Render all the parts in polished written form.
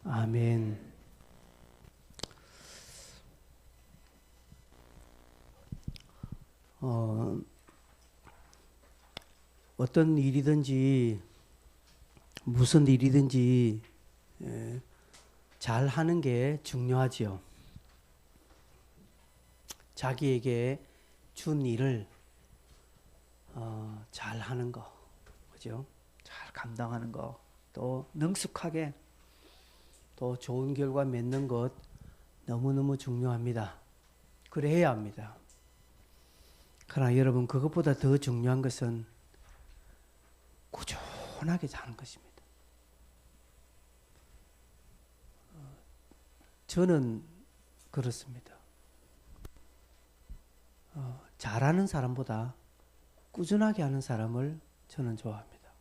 아멘. 어떤 일이든지 무슨 일이든지 잘 하는 게 중요하지요. 자기에게 준 일을 잘 하는 거, 그죠? 잘 감당하는 거, 또 능숙하게 또 좋은 결과 맺는 것 너무너무 중요합니다. 그래야 합니다. 그러나 여러분, 그것보다 더 중요한 것은 꾸준하게 자는 것입니다. 저는 그렇습니다. 잘하는 사람보다 꾸준하게 하는 사람을 저는 좋아합니다.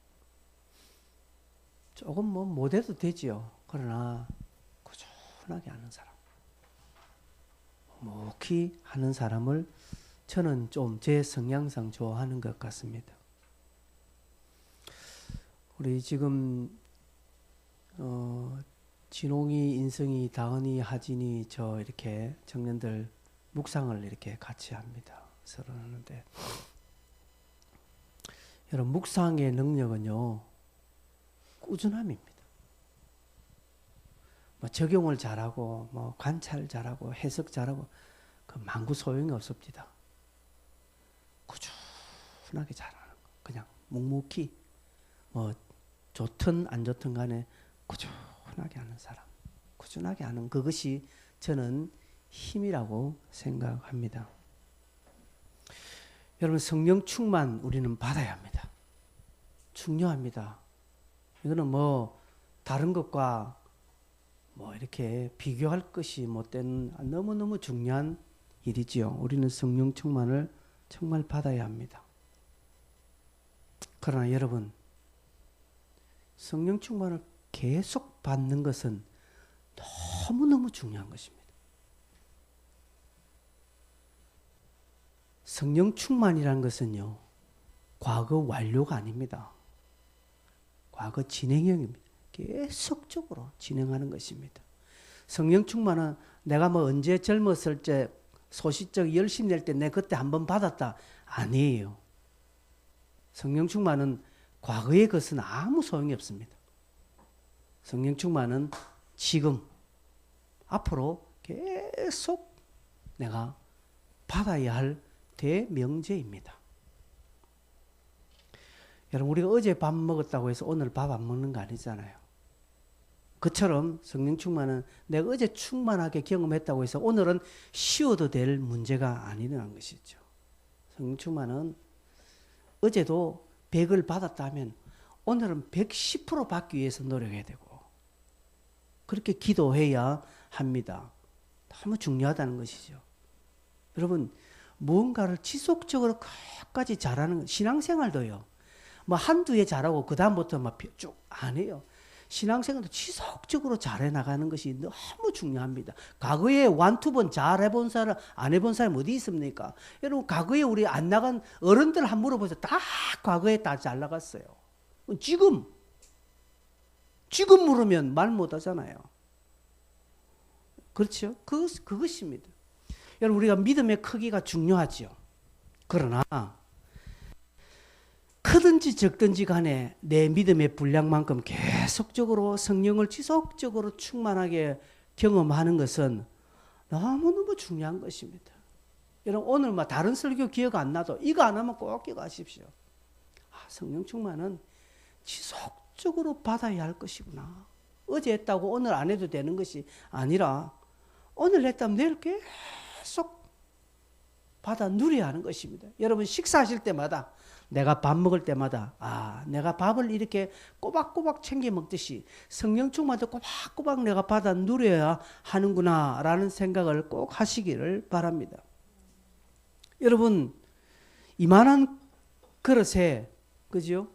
조금 못해도 되지요. 그러나 꾸준하게 하는 사람, 묵히 하는 사람을 저는 좀 제 성향상 좋아하는 것 같습니다. 우리 지금 진홍이, 인성이, 다은이, 하진이 저 이렇게 청년들 묵상을 이렇게 같이 합니다. 서로 하는데 여러분, 묵상의 능력은요 꾸준함입니다. 적용을 잘하고 관찰 잘하고 해석 잘하고 그 만구 소용이 없습니다. 꾸준하게 잘하는 거, 그냥 묵묵히 좋든 안 좋든 간에 꾸준하게 하는 사람, 꾸준하게 하는 그것이 저는 힘이라고 생각합니다. 여러분, 성령 충만 우리는 받아야 합니다. 중요합니다. 이거는 다른 것과 이렇게 비교할 것이 못 되는 너무너무 중요한 일이지요. 우리는 성령 충만을 정말 받아야 합니다. 그러나 여러분, 성령 충만을 계속 받는 것은 너무너무 중요한 것입니다. 성령 충만이라는 것은요, 과거 완료가 아닙니다. 과거 진행형입니다. 계속적으로 진행하는 것입니다. 성령 충만은 내가 언제 젊었을 때 소시적 열심 낼 때 내 그때 한번 받았다, 아니에요. 성령 충만은 과거의 것은 아무 소용이 없습니다. 성령 충만은 지금 앞으로 계속 내가 받아야 할 대명제입니다. 여러분, 우리가 어제 밥 먹었다고 해서 오늘 밥 안 먹는 거 아니잖아요. 그처럼 성령 충만은 내가 어제 충만하게 경험했다고 해서 오늘은 쉬어도 될 문제가 아니라는 것이죠. 성령 충만은 어제도 100을 받았다 하면 오늘은 110% 받기 위해서 노력해야 되고, 그렇게 기도해야 합니다. 너무 중요하다는 것이죠. 여러분, 무언가를 지속적으로 끝까지 잘하는, 신앙생활도요, 한두 해 잘하고 그 다음부터 쭉 안 해요. 신앙생활도 지속적으로 잘해 나가는 것이 너무 중요합니다. 과거에 1-2번 잘 해본 사람, 안 해본 사람 어디 있습니까? 여러분, 과거에 우리 안 나간 어른들 한 물어보세요. 다 과거에 다 잘 나갔어요. 지금 물으면 말 못 하잖아요. 그렇죠? 그것입니다. 여러분, 우리가 믿음의 크기가 중요하죠. 그러나 크든지 적든지 간에 내 믿음의 분량만큼 계속적으로 성령을 지속적으로 충만하게 경험하는 것은 너무너무 중요한 것입니다. 여러분, 오늘 다른 설교 기억 안 나도 이거 안 하면 꼭 기억하십시오. 성령 충만은 지속적으로 받아야 할 것이구나. 어제 했다고 오늘 안 해도 되는 것이 아니라 오늘 했다면 내일 계속 받아 누려야 하는 것입니다. 여러분, 식사하실 때마다, 내가 밥 먹을 때마다 내가 밥을 이렇게 꼬박꼬박 챙겨 먹듯이 성령 충만도 꼬박꼬박 내가 받아 누려야 하는구나 라는 생각을 꼭 하시기를 바랍니다. 여러분, 이만한 그릇에, 그죠?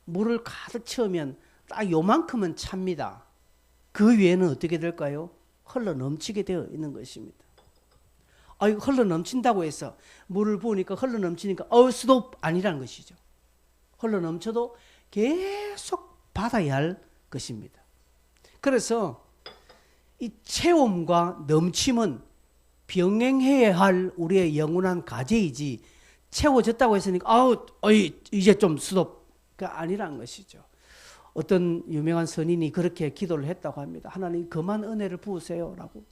물을 가득 채우면 딱 요만큼은 찹니다. 그 위에는 어떻게 될까요? 흘러 넘치게 되어 있는 것입니다. 이거 흘러 넘친다고 해서 물을 부으니까 흘러 넘치니까 스톱 아니라는 것이죠. 흘러 넘쳐도 계속 받아야 할 것입니다. 그래서 이 채움과 넘침은 병행해야 할 우리의 영원한 과제이지 채워졌다고 했으니까 아우 어이 이제 좀 스톱가 아니란 것이죠. 어떤 유명한 선인이 그렇게 기도를 했다고 합니다. 하나님 그만 은혜를 부으세요라고.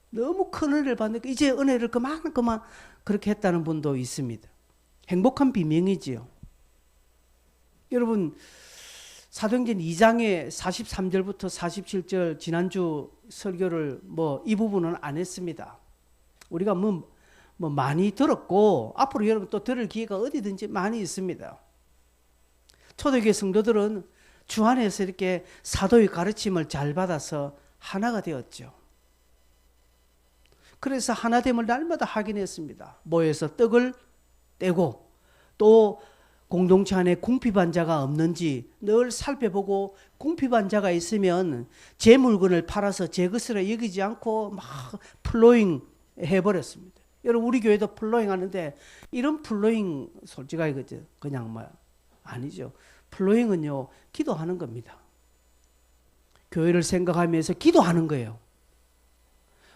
너무 큰 은혜를 받으니까 이제 은혜를 그만 그렇게 했다는 분도 있습니다. 행복한 비명이지요. 여러분 사도행전 2장의 43절부터 47절 지난주 설교를 이 부분은 안 했습니다. 우리가 많이 들었고 앞으로 여러분 또 들을 기회가 어디든지 많이 있습니다. 초대교회 성도들은 주 안에서 이렇게 사도의 가르침을 잘 받아서 하나가 되었죠. 그래서 하나됨을 날마다 확인했습니다. 모여서 떡을 떼고 또 공동체 안에 궁핍한 자가 없는지 늘 살펴보고 궁핍한 자가 있으면 제 물건을 팔아서 제 것으로 여기지 않고 막 플로잉 해버렸습니다. 여러분 우리 교회도 플로잉 하는데 이런 플로잉 솔직하게 그냥 아니죠. 플로잉은요 기도하는 겁니다. 교회를 생각하면서 기도하는 거예요.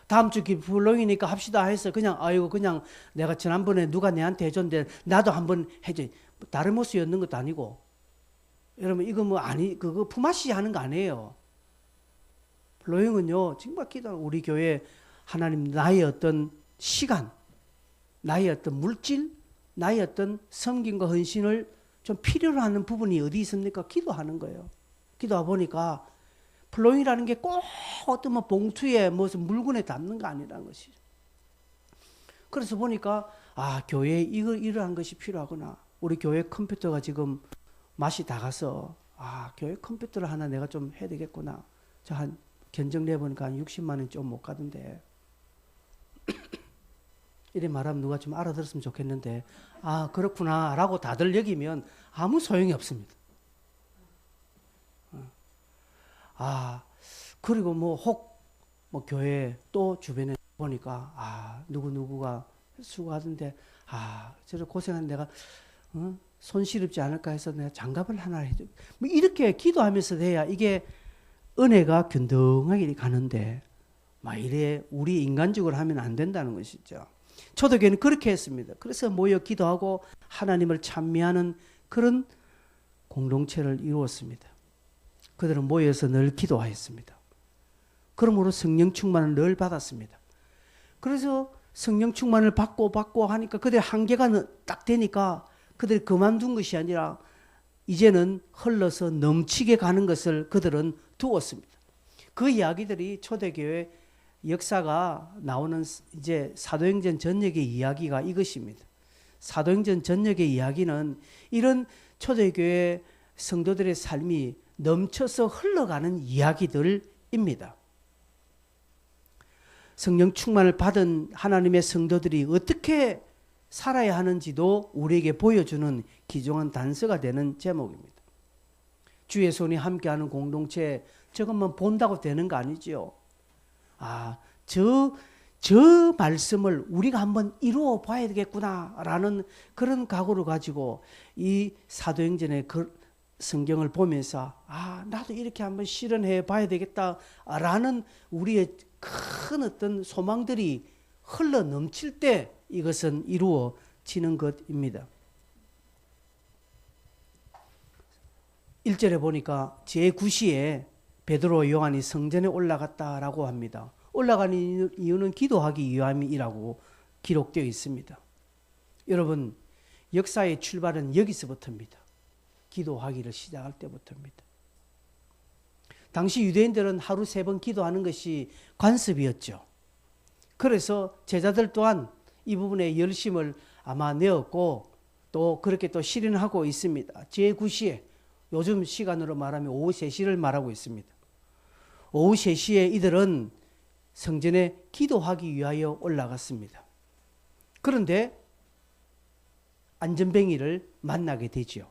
다음 주 플로잉이니까 합시다 해서 그냥 내가 지난번에 누가 내한테 해줬는데 나도 한번 해줘. 다른 모습이었는 것도 아니고 여러분 이거 그거 품앗이 하는 거 아니에요. 플로잉은요 정말 기도. 우리 교회 하나님 나의 어떤 시간, 나의 어떤 물질, 나의 어떤 섬김과 헌신을 좀 필요로 하는 부분이 어디 있습니까? 기도하는 거예요. 기도하 보니까 플로잉이라는 게 꼭 어떤 봉투에 무슨 물건에 담는 거 아니라는 것이죠. 그래서 보니까 교회에 이러한 것이 필요하구나. 우리 교회 컴퓨터가 지금 맛이 다 가서 교회 컴퓨터를 하나 내가 좀 해야 되겠구나. 저 한 견적 내보니까 한 60만 원 좀 못 가던데. 이래 말하면 누가 좀 알아들었으면 좋겠는데 그렇구나 라고 다들 여기면 아무 소용이 없습니다. 그리고 혹 교회 또 주변에 보니까 누구누구가 수고하던데 저를 고생한 내가 손실없지 않을까 해서 내가 장갑을 하나 해줘. 이렇게 기도하면서 돼야 이게 은혜가 균등하게 가는데 이래 우리 인간적으로 하면 안 된다는 것이죠. 초대교회는 그렇게 했습니다. 그래서 모여 기도하고 하나님을 찬미하는 그런 공동체를 이루었습니다. 그들은 모여서 늘 기도하였습니다. 그러므로 성령 충만을 늘 받았습니다. 그래서 성령 충만을 받고 하니까 그들의 한계가 딱 되니까 그들이 그만둔 것이 아니라 이제는 흘러서 넘치게 가는 것을 그들은 두었습니다. 그 이야기들이 초대교회 역사가 나오는 이제 사도행전 전역의 이야기가 이것입니다. 사도행전 전역의 이야기는 이런 초대교회 성도들의 삶이 넘쳐서 흘러가는 이야기들입니다. 성령 충만을 받은 하나님의 성도들이 어떻게 살아야 하는지도 우리에게 보여주는 귀중한 단서가 되는 제목입니다. 주의 손이 함께하는 공동체, 저것만 본다고 되는 거 아니죠. 저 말씀을 우리가 한번 이루어 봐야 되겠구나라는 그런 각오를 가지고 이 사도행전의 성경을 보면서 나도 이렇게 한번 실현해 봐야 되겠다라는 우리의 큰 어떤 소망들이 흘러 넘칠 때 이것은 이루어지는 것입니다. 1절에 보니까 제9시에 베드로 요한이 성전에 올라갔다라고 합니다. 올라가는 이유는 기도하기 위함이라고 기록되어 있습니다. 여러분, 역사의 출발은 여기서부터입니다. 기도하기를 시작할 때부터입니다. 당시 유대인들은 하루 3번 기도하는 것이 관습이었죠. 그래서 제자들 또한 이 부분에 열심을 아마 내었고 또 그렇게 또 실현하고 있습니다. 제9시에 요즘 시간으로 말하면 오후 3시를 말하고 있습니다. 오후 3시에 이들은 성전에 기도하기 위하여 올라갔습니다. 그런데 안전뱅이를 만나게 되죠.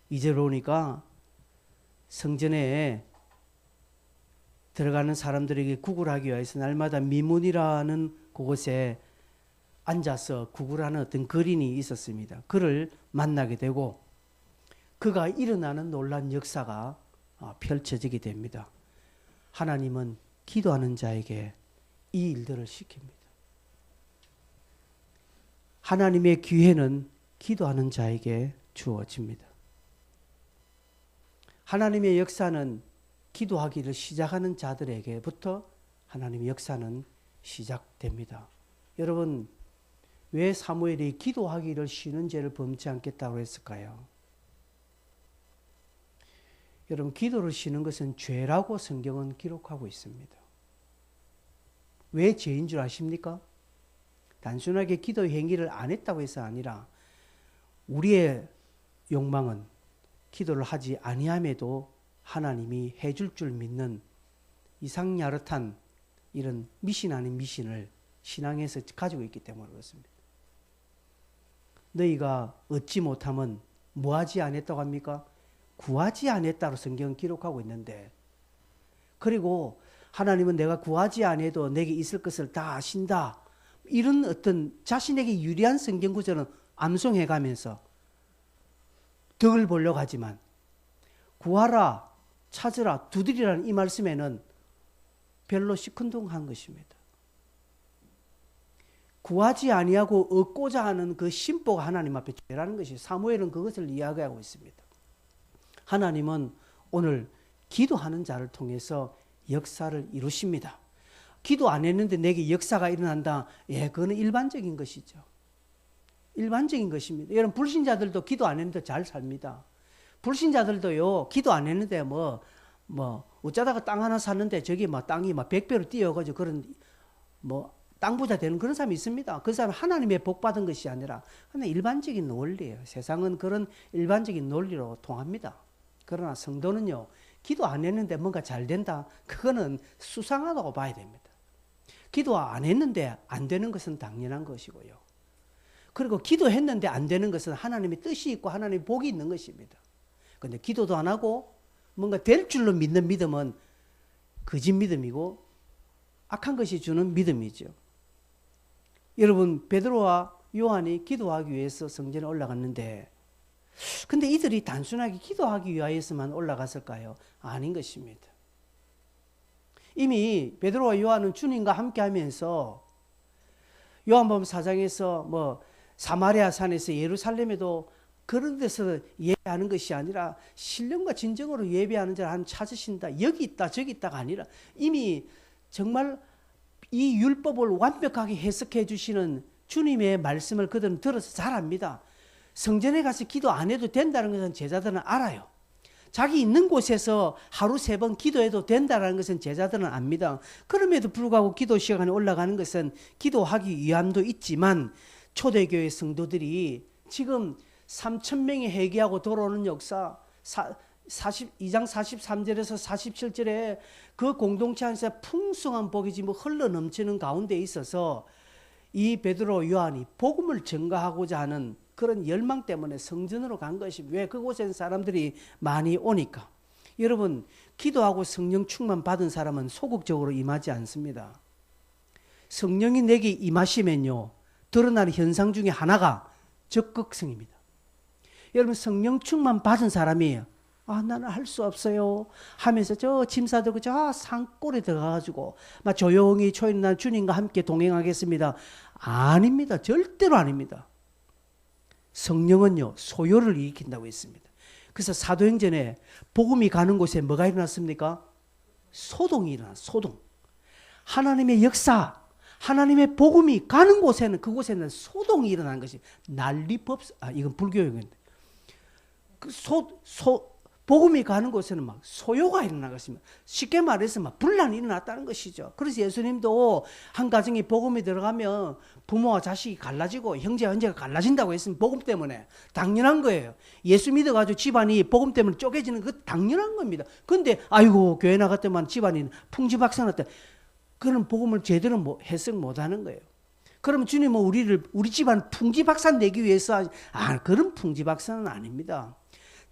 이제 보니까 성전에 들어가는 사람들에게 구걸하기 위해서 날마다 미문이라는 그곳에 앉아서 구걸하는 어떤 거린이 있었습니다. 그를 만나게 되고 그가 일어나는 놀라운 역사가 펼쳐지게 됩니다. 하나님은 기도하는 자에게 이 일들을 시킵니다. 하나님의 기회는 기도하는 자에게 주어집니다. 하나님의 역사는 기도하기를 시작하는 자들에게부터 하나님의 역사는 시작됩니다. 여러분, 왜 사무엘이 기도하기를 쉬는 죄를 범치 않겠다고 했을까요? 여러분, 기도를 쉬는 것은 죄라고 성경은 기록하고 있습니다. 왜 죄인 줄 아십니까? 단순하게 기도 행위를 안 했다고 해서 아니라 우리의 욕망은 기도를 하지 아니함에도 하나님이 해줄 줄 믿는 이상야릇한 이런 미신 아닌 미신을 신앙에서 가지고 있기 때문에 그렇습니다. 너희가 얻지 못하면 뭐하지 않았다고 합니까? 구하지 않았다고 성경은 기록하고 있는데, 그리고 하나님은 내가 구하지 않아도 내게 있을 것을 다 아신다, 이런 어떤 자신에게 유리한 성경 구절은 암송해 가면서 덕을 보려고 하지만 구하라, 찾으라, 두드리라는 이 말씀에는 별로 시큰둥한 것입니다. 구하지 아니하고 얻고자 하는 그 심보가 하나님 앞에 죄라는 것이, 사무엘은 그것을 이야기하고 있습니다. 하나님은 오늘 기도하는 자를 통해서 역사를 이루십니다. 기도 안 했는데 내게 역사가 일어난다. 예, 그거는 일반적인 것이죠. 일반적인 것입니다. 여러분, 불신자들도 기도 안 했는데 잘 삽니다. 불신자들도요, 기도 안 했는데 어쩌다가 땅 하나 샀는데 저기 땅이 100배로 뛰어가지고 그런 땅 부자 되는 그런 사람이 있습니다. 그 사람은 하나님의 복 받은 것이 아니라 그냥 일반적인 논리예요. 세상은 그런 일반적인 논리로 통합니다. 그러나 성도는요, 기도 안 했는데 뭔가 잘 된다, 그거는 수상하다고 봐야 됩니다. 기도 안 했는데 안 되는 것은 당연한 것이고요. 그리고 기도했는데 안 되는 것은 하나님의 뜻이 있고 하나님의 복이 있는 것입니다. 그런데 기도도 안 하고 뭔가 될 줄로 믿는 믿음은 거짓 믿음이고 악한 것이 주는 믿음이죠. 여러분, 베드로와 요한이 기도하기 위해서 성전에 올라갔는데, 근데 이들이 단순하게 기도하기 위하여서만 올라갔을까요? 아닌 것입니다. 이미 베드로와 요한은 주님과 함께 하면서 요한복음 4장에서 사마리아 산에서 예루살렘에도 그런 데서 예배하는 것이 아니라 신령과 진정으로 예배하는 자를 하나님 찾으신다, 여기 있다 저기 있다가 아니라 이미 정말 이 율법을 완벽하게 해석해 주시는 주님의 말씀을 그들은 들어서 잘 압니다. 성전에 가서 기도 안 해도 된다는 것은 제자들은 알아요. 자기 있는 곳에서 하루 3번 기도해도 된다는 것은 제자들은 압니다. 그럼에도 불구하고 기도 시간에 올라가는 것은 기도하기 위함도 있지만, 초대교회 성도들이 지금 3,000명이 회개하고 돌아오는 역사, 2장 43절에서 47절에 그 공동체 안에서 풍성한 복이 흘러 넘치는 가운데 있어서 이 베드로 요한이 복음을 전가하고자 하는 그런 열망 때문에 성전으로 간 것이, 왜 그곳에 사람들이 많이 오니까. 여러분, 기도하고 성령 충만 받은 사람은 소극적으로 임하지 않습니다. 성령이 내게 임하시면요, 드러나는 현상 중에 하나가 적극성입니다. 여러분, 성령 충만 받은 사람이 나는 할 수 없어요 하면서 저 짐 싸들고 저 산골에 들어가가지고 막 조용히 초인날 주님과 함께 동행하겠습니다. 아닙니다. 절대로 아닙니다. 성령은요, 소요를 일으킨다고 했습니다. 그래서 사도행전에 복음이 가는 곳에 뭐가 일어났습니까? 소동이 일어났어요. 소동. 하나님의 역사, 하나님의 복음이 가는 곳에는, 그곳에는 소동이 일어난 것이 이건 불교용인데, 복음이 가는 곳에는 막 소요가 일어난 것입니다. 쉽게 말해서 막 분란이 일어났다는 것이죠. 그래서 예수님도 한 가정에 복음이 들어가면 부모와 자식이 갈라지고 형제와 형제가 갈라진다고 했으면 복음 때문에 당연한 거예요. 예수 믿어가지고 집안이 복음 때문에 쪼개지는 거 당연한 겁니다. 근데 아이고 교회 나갔더만 집안이 풍지박산났다. 그런 복음을 제대로 해석 못하는 거예요. 그러면 주님은 우리 집안 풍지박산 내기 위해서 그런 풍지박산은 아닙니다.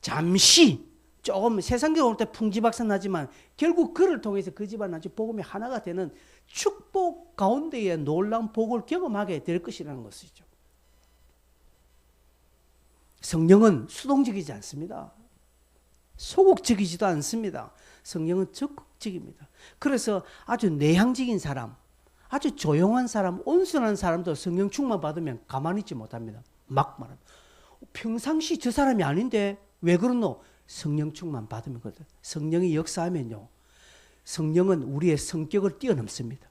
잠시 조금 세상적으로 볼 때 풍지박산 나지만 결국 그를 통해서 그 집안 아주 복음이 하나가 되는 축복 가운데에 놀라운 복을 경험하게 될 것이라는 것이죠. 성령은 수동적이지 않습니다. 소극적이지도 않습니다. 성령은 적극적입니다. 특징입니다. 그래서 아주 내향적인 사람, 아주 조용한 사람, 온순한 사람도 성령 충만 받으면 가만히 있지 못합니다. 막 말합니다. 평상시 저 사람이 아닌데 왜 그러노? 성령 충만 받으면 그렇다. 성령이 역사하면요, 성령은 우리의 성격을 뛰어넘습니다.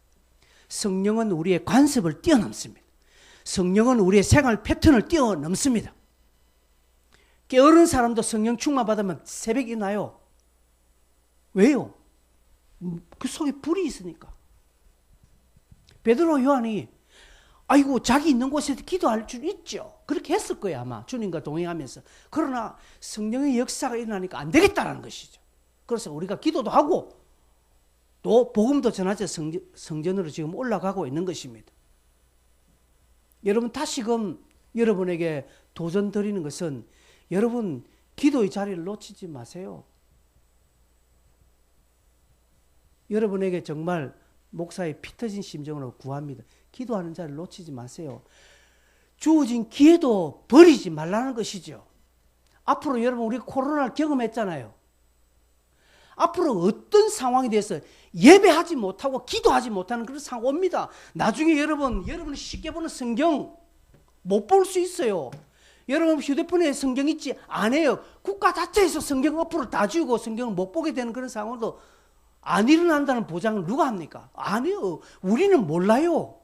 성령은 우리의 관습을 뛰어넘습니다. 성령은 우리의 생활 패턴을 뛰어넘습니다. 게으른 사람도 성령 충만 받으면 새벽에 일어나요. 왜요? 그 속에 불이 있으니까. 베드로 요한이 아이고 자기 있는 곳에서 기도할 줄 있죠. 그렇게 했을 거예요 아마 주님과 동행하면서. 그러나 성령의 역사가 일어나니까 안 되겠다라는 것이죠. 그래서 우리가 기도도 하고 또 복음도 전하자 성전으로 지금 올라가고 있는 것입니다. 여러분 다시금 여러분에게 도전 드리는 것은 여러분 기도의 자리를 놓치지 마세요. 여러분에게 정말 목사의 피 터진 심정으로 구합니다. 기도하는 자리를 놓치지 마세요. 주어진 기회도 버리지 말라는 것이죠. 앞으로 여러분 우리 코로나를 경험했잖아요. 앞으로 어떤 상황에 대해서 예배하지 못하고 기도하지 못하는 그런 상황 옵니다. 나중에 여러분이 쉽게 보는 성경 못 볼 수 있어요. 여러분 휴대폰에 성경 있지 않아요. 국가 자체에서 성경 어플을 다 지우고 성경을 못 보게 되는 그런 상황도 안 일어난다는 보장을 누가 합니까? 아니요. 우리는 몰라요.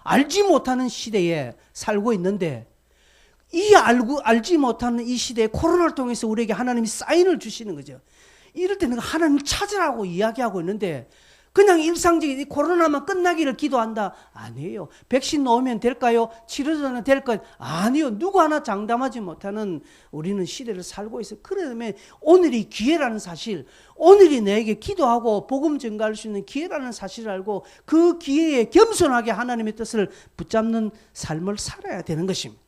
알지 못하는 시대에 살고 있는데 알지 못하는 이 시대에 코로나를 통해서 우리에게 하나님이 사인을 주시는 거죠. 이럴 때는 하나님을 찾으라고 이야기하고 있는데 그냥 일상적인 이 코로나만 끝나기를 기도한다. 아니에요. 백신 넣으면 될까요? 치료제는 될까요? 아니요. 누구 하나 장담하지 못하는 우리는 시대를 살고 있어요. 그러면 오늘이 기회라는 사실, 오늘이 내게 기도하고 복음 전가할 수 있는 기회라는 사실을 알고 그 기회에 겸손하게 하나님의 뜻을 붙잡는 삶을 살아야 되는 것입니다.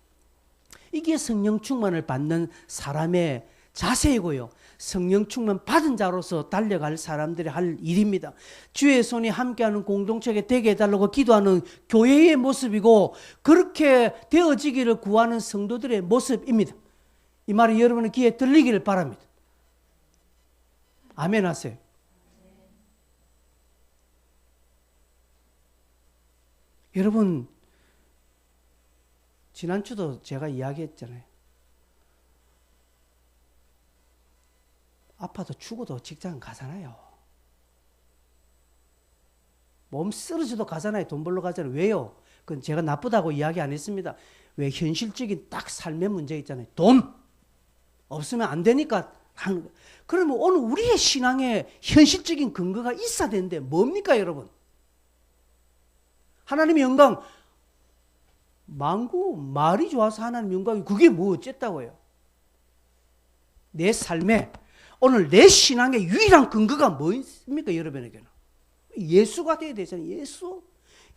이게 성령 충만을 받는 사람의 자세이고요. 성령 충만 받은 자로서 달려갈 사람들이 할 일입니다. 주의 손이 함께하는 공동체가 되게 해달라고 기도하는 교회의 모습이고 그렇게 되어지기를 구하는 성도들의 모습입니다. 이 말이 여러분의 귀에 들리기를 바랍니다. 아멘 하세요. 여러분 지난주도 제가 이야기했잖아요. 아파도 죽어도 직장 가잖아요. 몸 쓰러져도 가잖아요. 돈 벌러 가잖아요. 왜요? 그건 제가 나쁘다고 이야기 안 했습니다. 왜 현실적인 딱 삶의 문제 있잖아요. 돈 없으면 안 되니까 하는 거예요. 그러면 오늘 우리의 신앙에 현실적인 근거가 있어야 되는데 뭡니까 여러분? 하나님의 영광 많고 말이 좋아서 하나님의 영광이 그게 뭐 어쨌다고요? 내 삶에 오늘 내 신앙의 유일한 근거가 뭐입니까 여러분에게는? 예수가 되어야 되잖아요.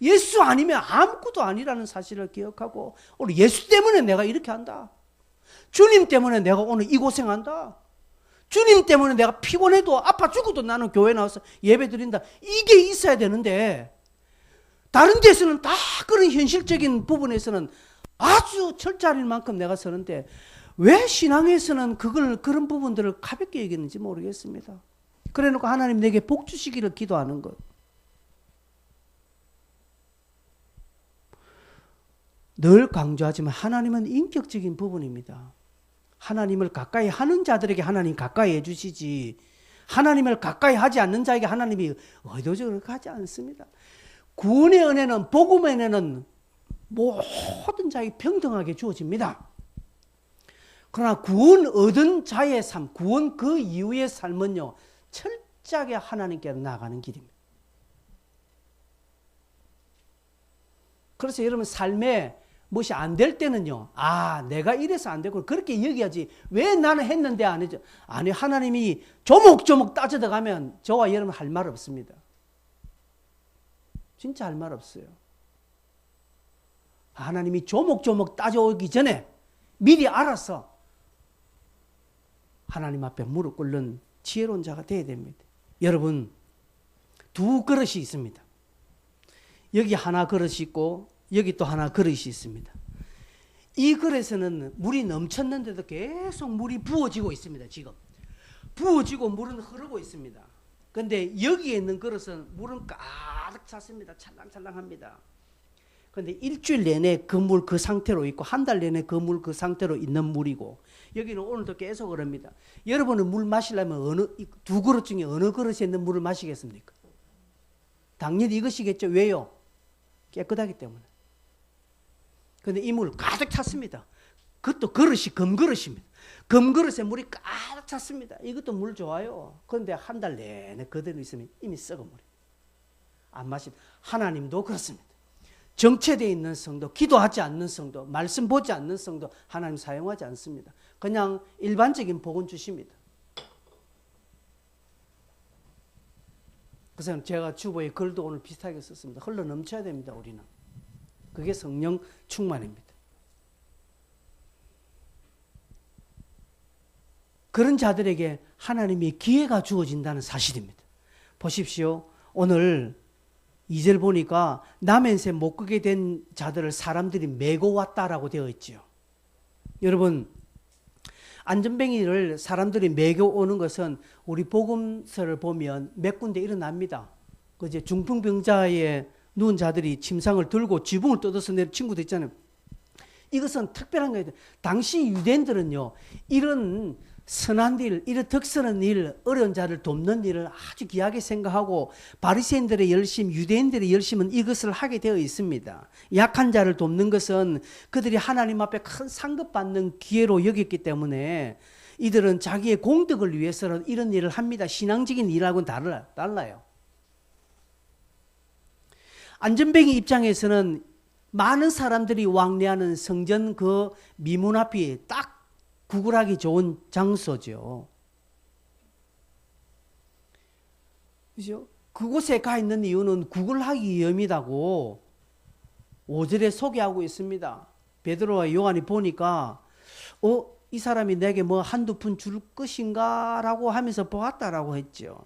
예수 아니면 아무것도 아니라는 사실을 기억하고 오늘 예수 때문에 내가 이렇게 한다. 주님 때문에 내가 오늘 이 고생한다. 주님 때문에 내가 피곤해도 아파 죽어도 나는 교회 나와서 예배 드린다. 이게 있어야 되는데 다른 데서는 다 그런 현실적인 부분에서는 아주 철저할 만큼 내가 서는데 왜 신앙에서는 그런 부분들을 가볍게 여기는지 모르겠습니다. 그래 놓고 하나님 내게 복 주시기를 기도하는 것. 늘 강조하지만 하나님은 인격적인 부분입니다. 하나님을 가까이 하는 자들에게 하나님 가까이 해주시지 하나님을 가까이 하지 않는 자에게 하나님이 의도적으로 가지 않습니다. 구원의 은혜는 복음의 은혜는 모든 자에게 평등하게 주어집니다. 그러나 구원 얻은 자의 삶, 구원 그 이후의 삶은요 철저하게 하나님께로 나아가는 길입니다. 그래서 여러분 삶에 무엇이 안 될 때는요 내가 이래서 안 되고 그렇게 여겨야지 왜 나는 했는데 안 해줘. 아니 하나님이 조목조목 따져들어가면 저와 여러분 할 말 없습니다. 진짜 할 말 없어요. 하나님이 조목조목 따져오기 전에 미리 알아서 하나님 앞에 무릎 꿇는 지혜로운 자가 되어야 됩니다. 여러분 두 그릇이 있습니다. 여기 하나 그릇이 있고 여기 또 하나 그릇이 있습니다. 이 그릇에는 물이 넘쳤는데도 계속 물이 부어지고 있습니다. 지금 부어지고 물은 흐르고 있습니다. 근데 여기에 있는 그릇은 물은 가득 찼습니다. 찰랑찰랑합니다. 근데 일주일 내내 그 물 그 상태로 있고 한 달 내내 그 물 그 상태로 있는 물이고 여기는 오늘도 계속 그럽니다. 여러분은 물 마시려면 어느 두 그릇 중에 어느 그릇에 있는 물을 마시겠습니까? 당연히 이것이겠죠. 왜요? 깨끗하기 때문에. 근데 이 물 가득 찼습니다. 그것도 그릇이 금그릇입니다. 금그릇에 물이 가득 찼습니다. 이것도 물 좋아요. 그런데 한 달 내내 그대로 있으면 이미 썩은 물이 안 마십니다. 하나님도 그렇습니다. 정체되어 있는 성도, 기도하지 않는 성도, 말씀 보지 않는 성도 하나님 사용하지 않습니다. 그냥 일반적인 복은 주십니다. 그래서 제가 주보에 글도 오늘 비슷하게 썼습니다. 흘러 넘쳐야 됩니다. 우리는. 그게 성령 충만입니다. 그런 자들에게 하나님의 기회가 주어진다는 사실입니다. 보십시오. 오늘 2절 보니까 남의 새 못 끄게 된 자들을 사람들이 메고 왔다라고 되어 있죠. 여러분, 안전뱅이를 사람들이 메고 오는 것은 우리 복음서를 보면 몇 군데 일어납니다. 그제 중풍병자에 누운 자들이 침상을 들고 지붕을 뜯어서 내는 친구도 있잖아요. 이것은 특별한 거예요. 당시 유대인들은요, 이런 선한 일, 이런 덕스러운 일, 어려운 자를 돕는 일을 아주 귀하게 생각하고 바리새인들의 열심, 유대인들의 열심은 이것을 하게 되어 있습니다. 약한 자를 돕는 것은 그들이 하나님 앞에 큰 상급받는 기회로 여겼기 때문에 이들은 자기의 공덕을 위해서는 이런 일을 합니다. 신앙적인 일하고는 달라요. 안전뱅이 입장에서는 많은 사람들이 왕래하는 성전 그 미문 앞이 딱 구걸하기 좋은 장소죠. 그죠? 그곳에 가 있는 이유는 구걸하기 위험이라고 5절에 소개하고 있습니다. 베드로와 요한이 보니까 이 사람이 내게 뭐 한두 푼 줄 것인가 라고 하면서 보았다라고 했죠.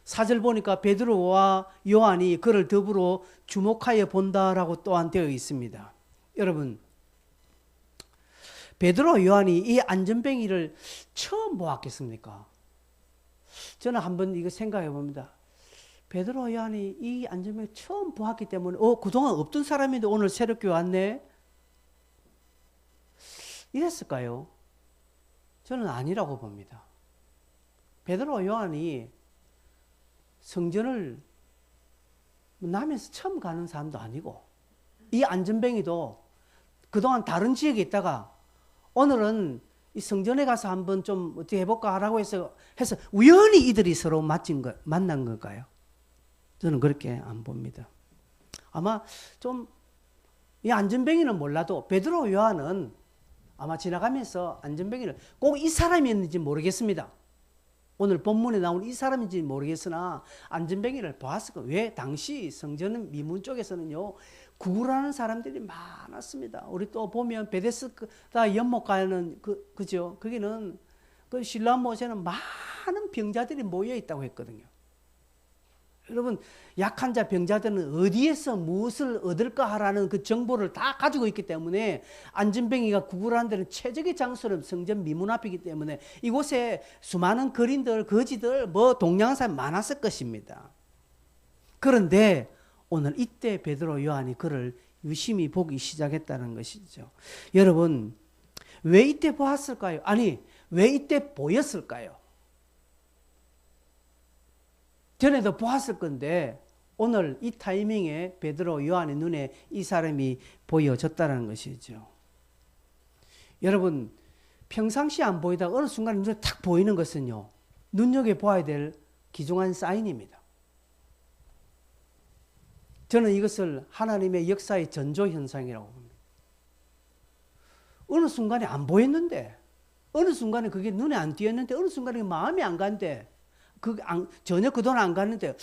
4절 보니까 베드로와 요한이 그를 더불어 주목하여 본다라고 또한 되어 있습니다. 여러분, 베드로 요한이 이 안전뱅이를 처음 보았겠습니까? 저는 한번 이거 생각해 봅니다. 베드로 요한이 이 안전뱅이 처음 보았기 때문에 그동안 없던 사람인데 오늘 새롭게 왔네? 이랬을까요? 저는 아니라고 봅니다. 베드로 요한이 성전을 남에서 처음 가는 사람도 아니고 이 안전뱅이도 그동안 다른 지역에 있다가 오늘은 이 성전에 가서 한번 좀 어떻게 해볼까 하라고 해서 우연히 이들이 서로 만난 걸까요? 저는 그렇게 안 봅니다. 아마 좀 이 안전뱅이는 몰라도 베드로 요한은 아마 지나가면서 안전뱅이를 꼭 이 사람이었는지 모르겠습니다. 오늘 본문에 나온 이 사람인지 모르겠으나 안전뱅이를 보았을 거예요. 왜? 당시 성전 미문 쪽에서는요, 구걸하는 사람들이 많았습니다. 우리 또 보면 베데스다 연못 가는 그죠? 거기는 그 실로암 못에는 많은 병자들이 모여 있다고 했거든요. 여러분, 약한 자 병자들은 어디에서 무엇을 얻을까 하라는 그 정보를 다 가지고 있기 때문에 안전뱅이가 구걸하는 데는 최적의 장소는 성전 미문 앞이기 때문에 이곳에 수많은 거린들, 거지들, 동양한 사람이 많았을 것입니다. 그런데 오늘 이때 베드로 요한이 그를 유심히 보기 시작했다는 것이죠. 여러분, 왜 이때 보았을까요? 아니, 왜 이때 보였을까요? 전에도 보았을 건데 오늘 이 타이밍에 베드로 요한의 눈에 이 사람이 보여졌다는 것이죠. 여러분, 평상시에 안 보이다가 어느 순간 눈에 탁 보이는 것은요, 눈여겨봐야 될 귀중한 사인입니다. 저는 이것을 하나님의 역사의 전조현상이라고 봅니다. 어느 순간에 안 보였는데, 어느 순간에 그게 눈에 안 띄었는데, 어느 순간에 마음이 안 간대. 전혀 그동안 안 갔는데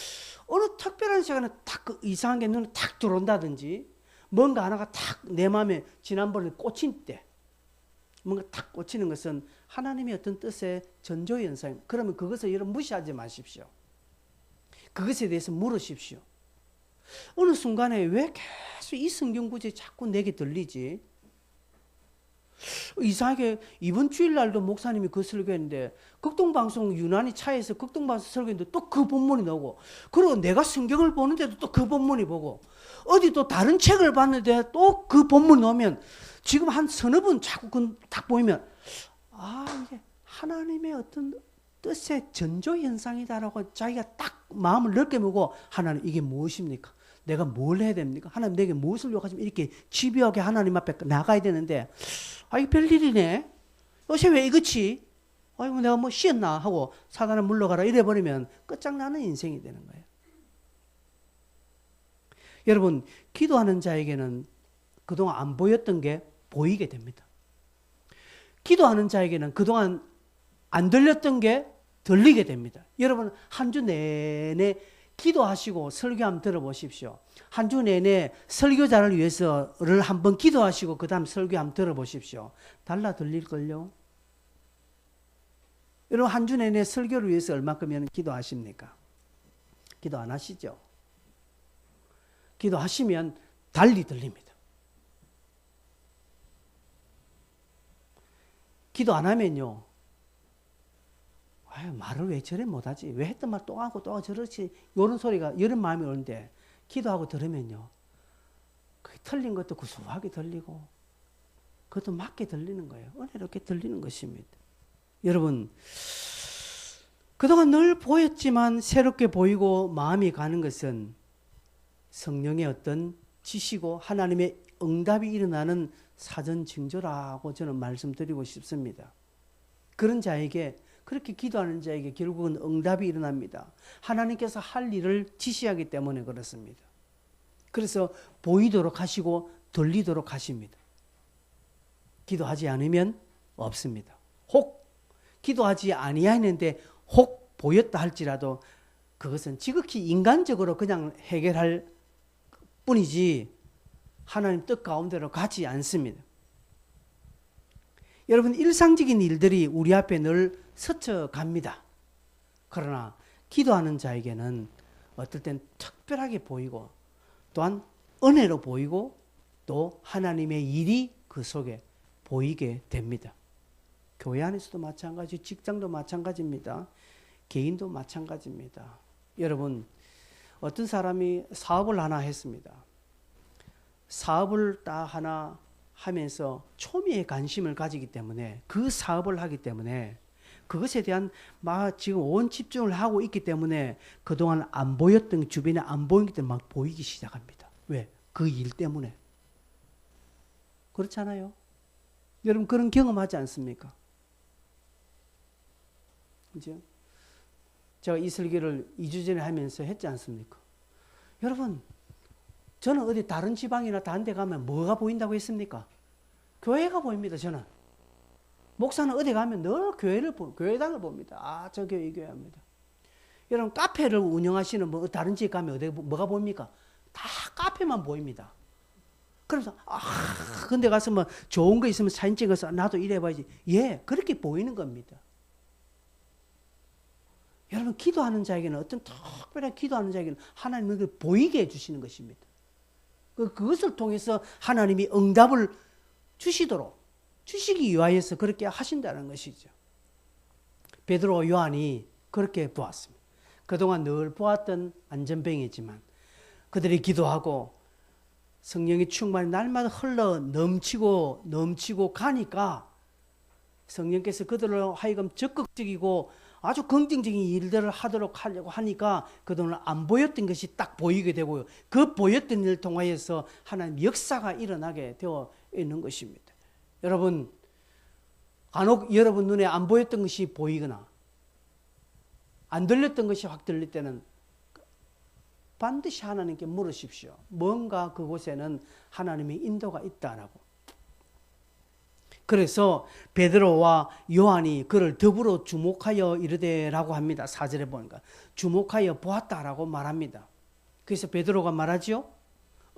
어느 특별한 시간에 탁 이상한 게 눈에 탁 들어온다든지 뭔가 하나가 탁 내 마음에 지난번에 꽂힌 때 뭔가 탁 꽂히는 것은 하나님의 어떤 뜻의 전조현상입니다. 그러면 그것을 여러분 무시하지 마십시오. 그것에 대해서 물으십시오. 어느 순간에 왜 계속 이 성경 구절이 자꾸 내게 들리지? 이상하게 이번 주일날도 목사님이 그 설교했는데 극동방송 유난히 차에서 극동방송 설교했는데 또 그 본문이 나오고, 그리고 내가 성경을 보는데도 또 그 본문이 보고, 어디 또 다른 책을 봤는데 또 그 본문이 나오면, 지금 한 서너 번 자꾸 딱 보이면 이게 하나님의 어떤 뜻의 전조현상이다라고 자기가 딱 마음을 넓게 먹고, 하나님 이게 무엇입니까? 내가 뭘 해야 됩니까? 하나님 내게 무엇을 요구하시면 이렇게 집요하게 하나님 앞에 나가야 되는데, 이게 별일이네. 요새 왜 이거지? 아이고 내가 뭐 쉬었나 하고 사단을 물러가라 이래버리면 끝장나는 인생이 되는 거예요. 여러분, 기도하는 자에게는 그동안 안 보였던 게 보이게 됩니다. 기도하는 자에게는 그동안 안 들렸던 게 들리게 됩니다. 여러분, 한 주 내내 기도하시고 설교 한번 들어보십시오. 한 주 내내 설교자를 위해서를 한번 기도하시고 그 다음 설교 한번 들어보십시오. 달라 들릴걸요? 여러분, 한 주 내내 설교를 위해서 얼마큼이나 기도하십니까? 기도 안 하시죠? 기도하시면 달리 들립니다. 기도 안 하면요, 말을 왜 저래 못하지? 왜 했던 말 또 하고 또 저렇지? 이런 소리가, 이런 마음이 오는데, 기도하고 들으면요, 그게 틀린 것도 구수하게 들리고 그것도 맞게 들리는 거예요. 은혜롭게 들리는 것입니다. 여러분, 그동안 늘 보였지만 새롭게 보이고 마음이 가는 것은 성령의 어떤 지시고 하나님의 응답이 일어나는 사전 징조라고 저는 말씀드리고 싶습니다. 그런 자에게, 그렇게 기도하는 자에게 결국은 응답이 일어납니다. 하나님께서 할 일을 지시하기 때문에 그렇습니다. 그래서 보이도록 하시고 들리도록 하십니다. 기도하지 않으면 없습니다. 혹 기도하지 아니하였는데 혹 보였다 할지라도 그것은 지극히 인간적으로 그냥 해결할 뿐이지 하나님 뜻 가운데로 가지 않습니다. 여러분, 일상적인 일들이 우리 앞에 늘 스쳐갑니다. 그러나 기도하는 자에게는 어떨 땐 특별하게 보이고 또한 은혜로 보이고 또 하나님의 일이 그 속에 보이게 됩니다. 교회 안에서도 마찬가지, 직장도 마찬가지입니다. 개인도 마찬가지입니다. 여러분, 어떤 사람이 사업을 하나 했습니다. 사업을 딱 하나 하면서 초미의 관심을 가지기 때문에, 그 사업을 하기 때문에 그것에 대한 지금 온 집중을 하고 있기 때문에 그동안 안 보였던, 주변에 안 보이기 때문에 막 보이기 시작합니다. 왜? 그 일 때문에. 그렇잖아요. 여러분, 그런 경험하지 않습니까? 그죠? 제가 이 설교를 2주 전에 하면서 했지 않습니까? 여러분, 저는 어디 다른 지방이나 다른 데 가면 뭐가 보인다고 했습니까? 교회가 보입니다, 저는. 목사는 어디 가면 늘 교회당을 봅니다. 저 교회, 이 교회 합니다. 여러분, 카페를 운영하시는 다른 집 가면 어디, 뭐가 보입니까? 다 카페만 보입니다. 그래서, 근데 가서 뭐 좋은 거 있으면 사진 찍어서 나도 이래봐야지. 예, 그렇게 보이는 겁니다. 여러분, 기도하는 자에게는, 어떤 특별한 기도하는 자에게는 하나님은 그걸 보이게 해주시는 것입니다. 그것을 통해서 하나님이 응답을 주시기 위하여서 그렇게 하신다는 것이죠. 베드로, 요한이 그렇게 보았습니다. 그동안 늘 보았던 안전뱅이지만 그들이 기도하고 성령의 충만이 날마다 흘러 넘치고 가니까 성령께서 그들로 하여금 적극적이고 아주 긍정적인 일들을 하려고 하니까 그동안 안 보였던 것이 딱 보이게 되고요. 그 보였던 일을 통하여서 하나님 역사가 일어나게 되어 있는 것입니다. 여러분, 간혹 여러분 눈에 안 보였던 것이 보이거나 안 들렸던 것이 확 들릴 때는 반드시 하나님께 물으십시오. 뭔가 그곳에는 하나님의 인도가 있다라고. 그래서 베드로와 요한이 그를 더불어 주목하여 이르되라고 합니다. 4절에 보니까 주목하여 보았다라고 말합니다. 그래서 베드로가 말하지요.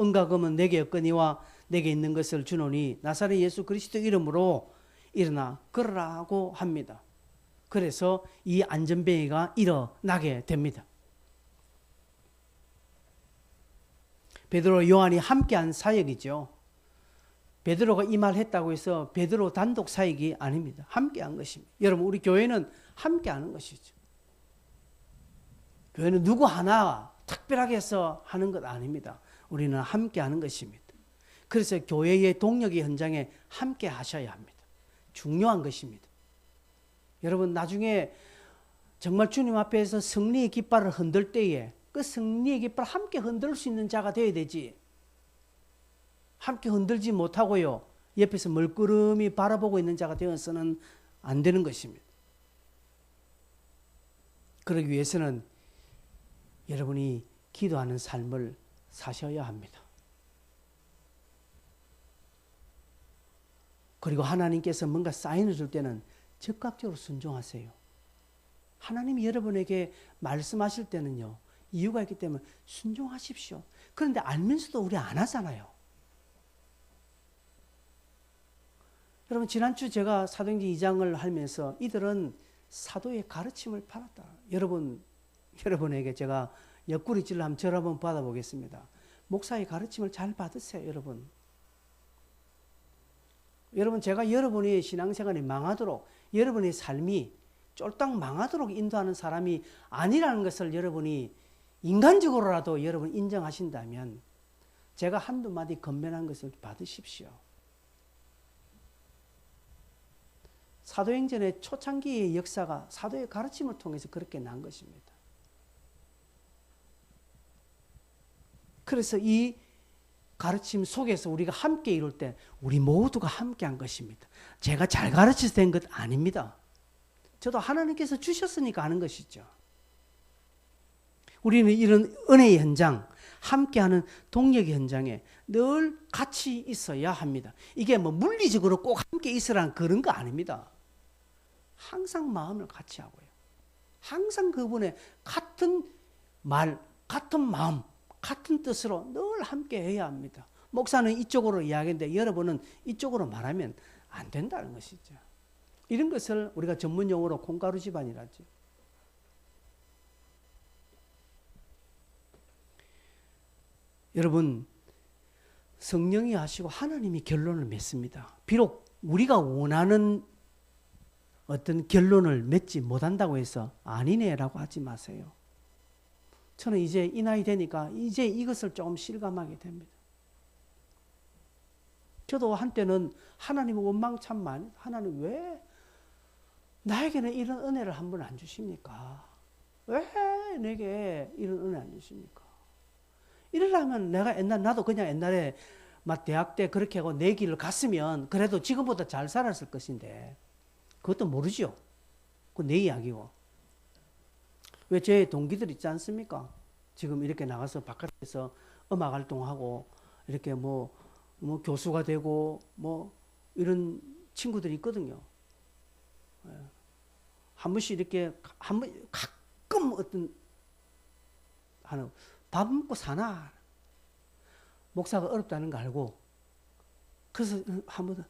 은과 금은 내게 없거니와 내게 있는 것을 주노니 나사렛 예수 그리스도 이름으로 일어나 걸으라고 합니다. 그래서 이 안전뱅이가 일어나게 됩니다. 베드로, 요한이 함께한 사역이죠. 베드로가 이 말 했다고 해서 베드로 단독 사역이 아닙니다. 함께 한 것입니다. 여러분, 우리 교회는 함께 하는 것이죠. 교회는 누구 하나 특별하게 해서 하는 것 아닙니다. 우리는 함께 하는 것입니다. 그래서 교회의 동력의 현장에 함께 하셔야 합니다. 중요한 것입니다. 여러분, 나중에 정말 주님 앞에서 승리의 깃발을 흔들 때에 그 승리의 깃발을 함께 흔들 수 있는 자가 되어야 되지. 함께 흔들지 못하고요, 옆에서 멀끄러미 바라보고 있는 자가 되어서는 안 되는 것입니다. 그러기 위해서는 여러분이 기도하는 삶을 사셔야 합니다. 그리고 하나님께서 뭔가 사인을 줄 때는 즉각적으로 순종하세요. 하나님이 여러분에게 말씀하실 때는요, 이유가 있기 때문에 순종하십시오. 그런데 알면서도 우리 안 하잖아요. 여러분, 지난주 제가 사도행전 2장을 하면서 이들은 사도의 가르침을 받았다. 여러분에게 제가 옆구리질을 한번 절 한번 받아보겠습니다. 목사의 가르침을 잘 받으세요, 여러분. 여러분, 제가 여러분의 신앙생활이 망하도록, 여러분의 삶이 쫄딱 망하도록 인도하는 사람이 아니라는 것을 여러분이 인간적으로라도 여러분 인정하신다면 제가 한두 마디 건면한 것을 받으십시오. 사도행전의 초창기의 역사가 사도의 가르침을 통해서 그렇게 난 것입니다. 그래서 이 가르침 속에서 우리가 함께 이룰 때 우리 모두가 함께 한 것입니다. 제가 잘 가르쳐서 된 것 아닙니다. 저도 하나님께서 주셨으니까 하는 것이죠. 우리는 이런 은혜의 현장, 함께하는 동력의 현장에 늘 같이 있어야 합니다. 이게 뭐 물리적으로 꼭 함께 있으라는 그런 거 아닙니다. 항상 마음을 같이 하고요. 항상 그분의 같은 말, 같은 마음, 같은 뜻으로 늘 함께 해야 합니다. 목사는 이쪽으로 이야기하는데 여러분은 이쪽으로 말하면 안 된다는 것이죠. 이런 것을 우리가 전문 용어로 콩가루 집안이라죠. 여러분, 성령이 하시고 하나님이 결론을 맺습니다. 비록 우리가 원하는 어떤 결론을 맺지 못한다고 해서 아니네라고 하지 마세요. 저는 이제 이 나이 되니까 이제 이것을 조금 실감하게 됩니다. 저도 한때는 하나님의 원망 참 많이, 하나님 왜 나에게는 이런 은혜를 한 번 안 주십니까? 왜 내게 이런 은혜 안 주십니까? 이러려면 내가 나도 그냥 옛날에 막 대학 때 그렇게 하고 내 길을 갔으면 그래도 지금보다 잘 살았을 것인데 그것도 모르죠. 그건 내 이야기고. 왜 제 동기들 있지 않습니까? 지금 이렇게 나가서 바깥에서 음악 활동하고 이렇게 뭐 교수가 되고 뭐 이런 친구들이 있거든요. 한 번씩 이렇게 가끔 어떤 하는 밥 먹고 사나? 목사가 어렵다는 거 알고 그래서 한번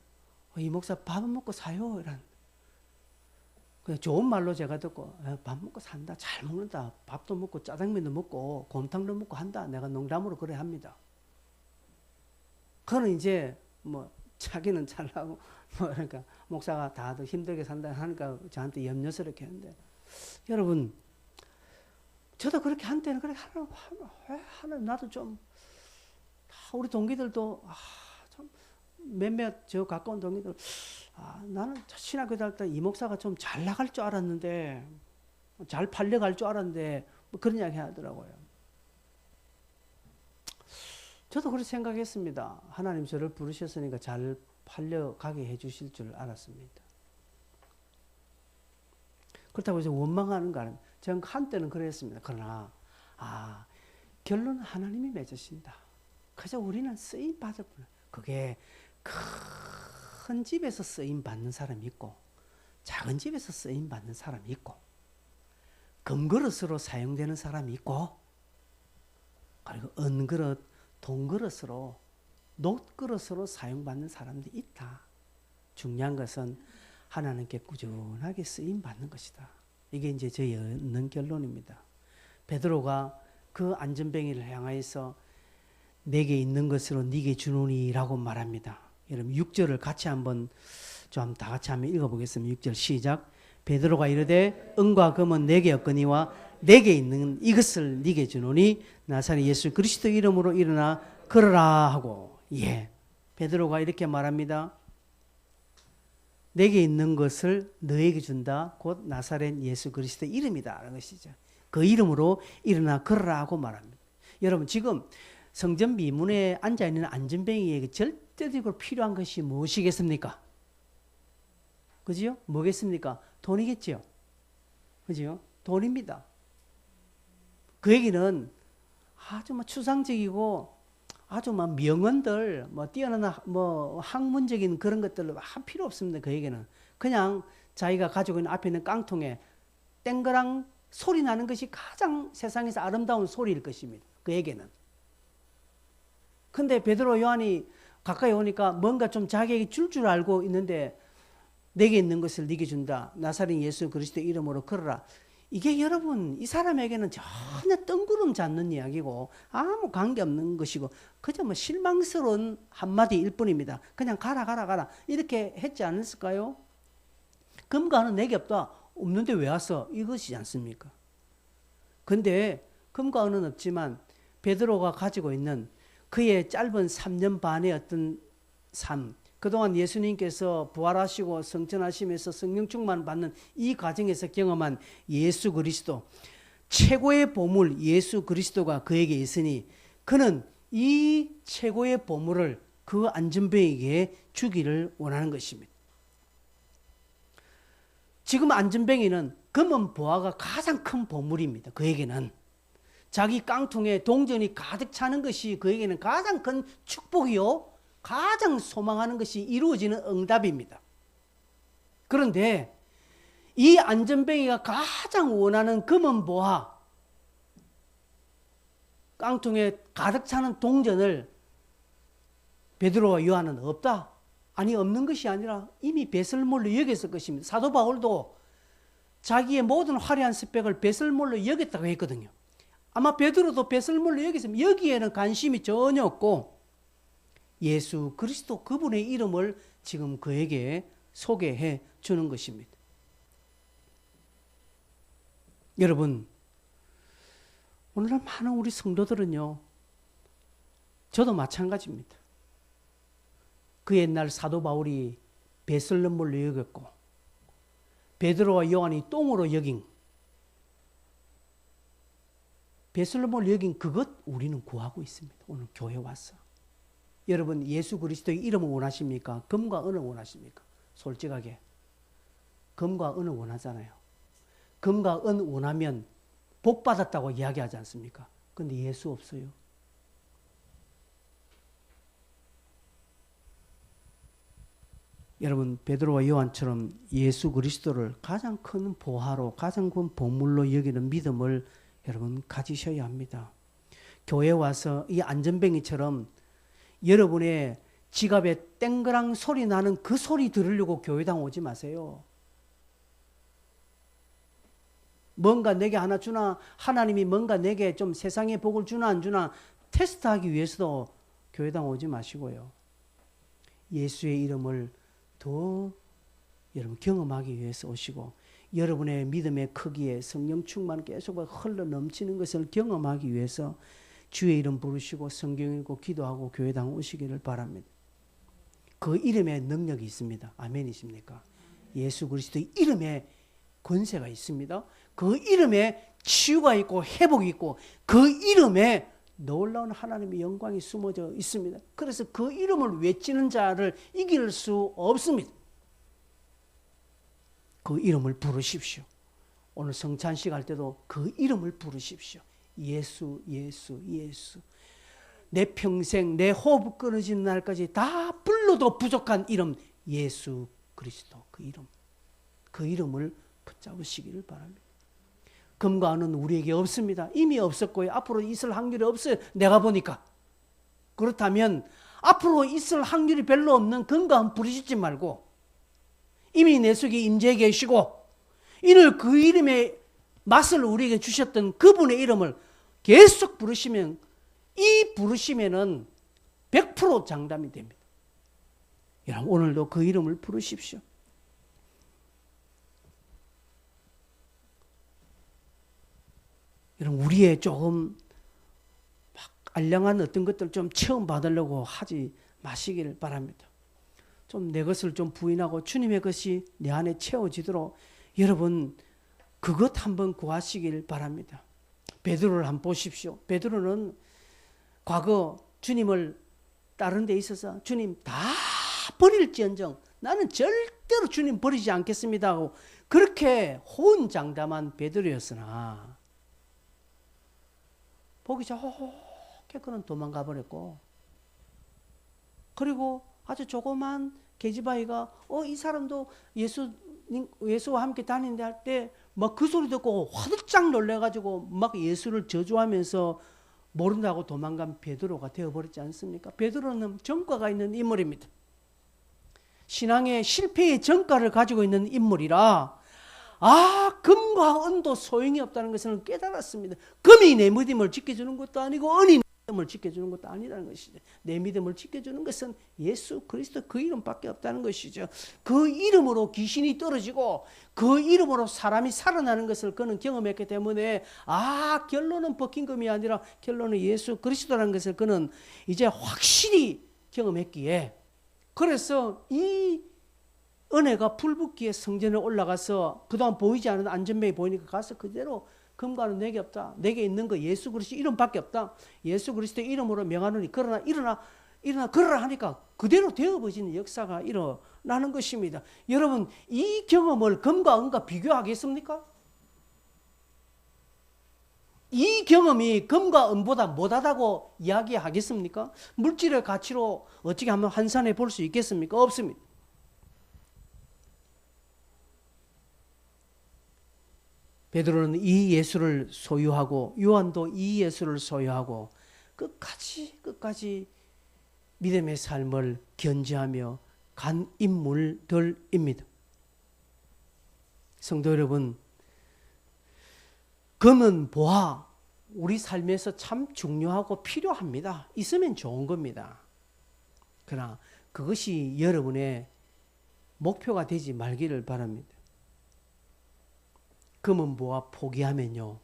이 목사 밥은 먹고 사요 이런 좋은 말로 제가 듣고 밥 먹고 산다, 잘 먹는다, 밥도 먹고 짜장면도 먹고 곰탕도 먹고 한다. 내가 농담으로 그래 합니다. 그는 이제 뭐 자기는 잘나고 뭐 그러니까 목사가 다들 힘들게 산다 하니까 저한테 염려스럽게 하는데 여러분, 저도 그렇게 한때는 그렇게 하나님 나도 좀 우리 동기들도 참 몇몇 저 가까운 동기들 나는 신학교 다닐 때 이 목사가 좀 잘 나갈 줄 알았는데 잘 팔려갈 줄 알았는데 뭐 그런 이야기 하더라고요. 저도 그렇게 생각했습니다. 하나님 저를 부르셨으니까 잘 팔려가게 해주실 줄 알았습니다. 그렇다고 해서 원망하는 거 아닙니다. 저는 한때는 그랬습니다. 그러나 결론은 하나님이 맺으신다. 그래서 우리는 쓰임 받을 뿐. 그게 큰 집에서 쓰임 받는 사람이 있고 작은 집에서 쓰임 받는 사람이 있고 금그릇으로 사용되는 사람이 있고 그리고 은그릇, 동그릇으로 놋그릇으로 사용받는 사람들이 있다. 중요한 것은 하나님께 꾸준하게 쓰임 받는 것이다. 이게 이제 저의 얻는 결론입니다. 베드로가 그 안전뱅이를 향하여서 내게 있는 것으로 네게 주노니라고 말합니다. 여러분 6절을 같이 한번 좀 다 같이 한번 읽어보겠습니다. 6절 시작. 베드로가 이르되 은과 금은 내게 없거니와 내게 있는 이것을 네게 주노니 나사렛 예수 그리스도 이름으로 일어나 걸으라 하고. 예, 베드로가 이렇게 말합니다. 내게 있는 것을 너에게 준다. 곧 나사렛 예수 그리스도 이름이다 라는 것이죠. 그 이름으로 일어나 걸으라 하고 말합니다. 여러분 지금 성전 미문에 앉아있는 안전뱅이에게 절대적으로 필요한 것이 무엇이겠습니까? 그죠? 뭐겠습니까? 돈이겠죠. 그죠? 돈입니다. 그 얘기는 아주 추상적이고 아주 명언들, 뛰어난 학문적인 그런 것들 한 필요 없습니다. 그 얘기는 그냥 자기가 가지고 있는 앞에 있는 깡통에 땡그랑 소리 나는 것이 가장 세상에서 아름다운 소리일 것입니다. 그 얘기는. 근데 베드로 요한이 가까이 오니까 뭔가 좀 자기에게 줄 알고 있는데 내게 있는 것을 네게 준다. 나사렛 예수 그리스도 이름으로 걸어라. 이게 여러분 이 사람에게는 전혀 뜬구름 잡는 이야기고 아무 관계없는 것이고 그저 실망스러운 한마디일 뿐입니다. 그냥 가라 이렇게 했지 않았을까요? 금과 은은 내게 없다. 없는데 왜 왔어? 이것이지 않습니까? 근데 금과 은은 없지만 베드로가 가지고 있는 그의 짧은 3년 반의 어떤 삶, 그동안 예수님께서 부활하시고 성천하시면서 성령 충만 받는 이 과정에서 경험한 예수 그리스도, 최고의 보물 예수 그리스도가 그에게 있으니 그는 이 최고의 보물을 그 안전뱅이에게 주기를 원하는 것입니다. 지금 안전뱅이는 금은 보화가 가장 큰 보물입니다. 그에게는 자기 깡통에 동전이 가득 차는 것이 그에게는 가장 큰 축복이요 가장 소망하는 것이 이루어지는 응답입니다. 그런데 이 안전뱅이가 가장 원하는 금은 보화, 깡통에 가득 차는 동전을 베드로와 요한은 없다. 아니 없는 것이 아니라 이미 배설물로 여겼을 것입니다. 사도 바울도 자기의 모든 화려한 스펙을 배설물로 여겼다고 했거든요. 아마 베드로도 배설물로 여기서 여기에는 관심이 전혀 없고 예수 그리스도 그분의 이름을 지금 그에게 소개해 주는 것입니다. 여러분 오늘날 많은 우리 성도들은요, 저도 마찬가지입니다. 그 옛날 사도 바울이 배설물로 여겼고 베드로와 요한이 똥으로 여긴 배설물로 여긴 그것 우리는 구하고 있습니다. 오늘 교회 와서. 여러분 예수 그리스도의 이름을 원하십니까? 금과 은을 원하십니까? 솔직하게 금과 은을 원하잖아요. 금과 은 원하면 복 받았다고 이야기하지 않습니까? 근데 예수 없어요. 여러분 베드로와 요한처럼 예수 그리스도를 가장 큰 보화로 가장 큰 보물로 여기는 믿음을 여러분 가지셔야 합니다. 교회 와서 이 안전뱅이처럼 여러분의 지갑에 땡그랑 소리 나는 그 소리 들으려고 교회당 오지 마세요. 뭔가 내게 하나 주나, 하나님이 뭔가 내게 좀 세상의 복을 주나 안 주나 테스트하기 위해서도 교회당 오지 마시고요. 예수의 이름을 더 여러분 경험하기 위해서 오시고 여러분의 믿음의 크기에 성령 충만 계속 흘러 넘치는 것을 경험하기 위해서 주의 이름 부르시고 성경 읽고 기도하고 교회당 오시기를 바랍니다. 그 이름에 능력이 있습니다. 아멘이십니까? 예수 그리스도의 이름에 권세가 있습니다. 그 이름에 치유가 있고 회복이 있고 그 이름에 놀라운 하나님의 영광이 숨어져 있습니다. 그래서 그 이름을 외치는 자를 이길 수 없습니다. 그 이름을 부르십시오. 오늘 성찬식 할 때도 그 이름을 부르십시오. 예수, 예수, 예수. 내 평생 내 호흡 끊어지는 날까지 다 불러도 부족한 이름 예수 그리스도 그 이름. 그 이름을 붙잡으시기를 바랍니다. 금과 은은 우리에게 없습니다. 이미 없었고요. 앞으로 있을 확률이 없어요. 내가 보니까. 그렇다면 앞으로 있을 확률이 별로 없는 금과 은 부르시지 말고 이미 내 속에 임재해 계시고 이를 그 이름의 맛을 우리에게 주셨던 그분의 이름을 계속 부르시면 이 부르시면은 100% 장담이 됩니다. 여러분 오늘도 그 이름을 부르십시오. 여러분 우리의 조금 막 알량한 어떤 것들 좀 체험 받으려고 하지 마시길 바랍니다. 좀 내 것을 좀 부인하고 주님의 것이 내 안에 채워지도록 여러분 그것 한번 구하시길 바랍니다. 베드로를 한번 보십시오. 베드로는 과거 주님을 따른 데 있어서 주님 다 버릴지언정 나는 절대로 주님 버리지 않겠습니다 하고 그렇게 호언장담한 베드로였으나 보기 좋게 그는 도망가 버렸고, 그리고 아주 조그만 계집아이가 이 사람도 예수와 함께 다니는데 할 때 막 그 소리 듣고 화들짝 놀래가지고 막 예수를 저주하면서 모른다고 도망간 베드로가 되어버렸지 않습니까? 베드로는 전과가 있는 인물입니다. 신앙의 실패의 전과를 가지고 있는 인물이라 금과 은도 소용이 없다는 것을 깨달았습니다. 금이 내 믿음을 지켜주는 것도 아니고 은이 내 믿음을 지켜주는 것도 아니라는 것이죠. 내 믿음을 지켜주는 것은 예수 그리스도 그 이름밖에 없다는 것이죠. 그 이름으로 귀신이 떨어지고 그 이름으로 사람이 살아나는 것을 그는 경험했기 때문에 결론은 벗긴 금이 아니라 결론은 예수 그리스도라는 것을 그는 이제 확실히 경험했기에, 그래서 이 은혜가 불붙기에 성전에 올라가서 그동안 보이지 않은 안전병이 보이니까 가서 그대로 금과는 내게 없다. 내게 있는 거 예수 그리스도 이름밖에 없다. 예수 그리스도 이름으로 명하노니 그러나 일어나 걸어라 하니까 그대로 되어버리는 역사가 일어나는 것입니다. 여러분 이 경험을 금과 은과 비교하겠습니까? 이 경험이 금과 은보다 못하다고 이야기하겠습니까? 물질의 가치로 어떻게 한번 환산해 볼 수 있겠습니까? 없습니다. 베드로는 이 예수를 소유하고 요한도 이 예수를 소유하고 끝까지 믿음의 삶을 견지하며 간 인물들입니다. 성도 여러분, 금은 보화 우리 삶에서 참 중요하고 필요합니다. 있으면 좋은 겁니다. 그러나 그것이 여러분의 목표가 되지 말기를 바랍니다. 금은 보화 포기하면요,